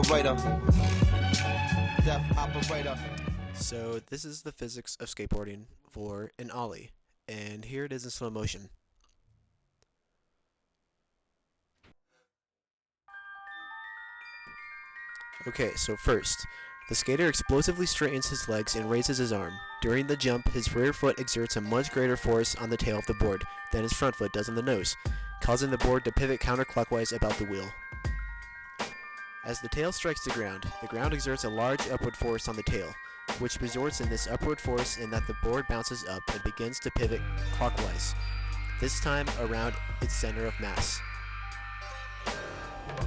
operator. Deaf operator. So this is the physics of skateboarding for an Ollie, and here it is in slow motion. Okay, so first, the skater explosively straightens his legs and raises his arm. During the jump, his rear foot exerts a much greater force on the tail of the board than his front foot does on the nose, causing the board to pivot counterclockwise about the wheel. As the tail strikes the ground exerts a large upward force on the tail, which results in this upward force in that the board bounces up and begins to pivot clockwise, this time around its center of mass.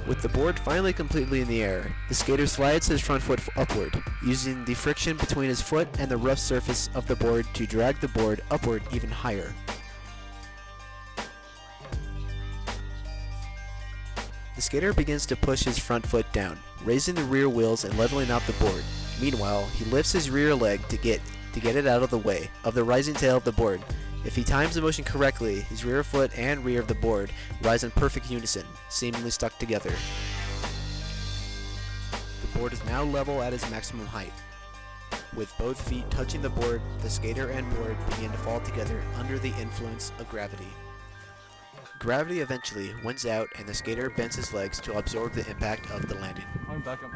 With the board finally completely in the air, the skater slides his front foot upward, using the friction between his foot and the rough surface of the board to drag the board upward even higher. The skater begins to push his front foot down, raising the rear wheels and leveling out the board. Meanwhile, he lifts his rear leg to get it out of the way of the rising tail of the board. If he times the motion correctly, his rear foot and rear of the board rise in perfect unison, seemingly stuck together. The board is now level at its maximum height. With both feet touching the board, the skater and board begin to fall together under the influence of gravity. Gravity eventually wins out and the skater bends his legs to absorb the impact of the landing. I'm back up.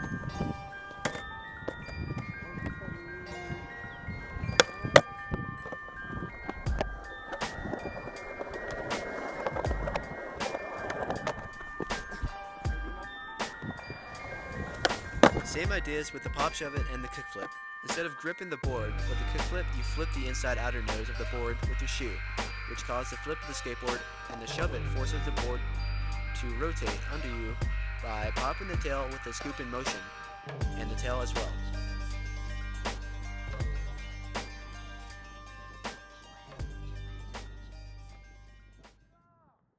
Same ideas with the pop shove it and the kickflip. Instead of gripping the board with the kickflip, you flip the inside outer nose of the board with your shoe, which causes the flip of the skateboard, and the shove it forces the board to rotate under you by popping the tail with a scoop in motion, and the tail as well.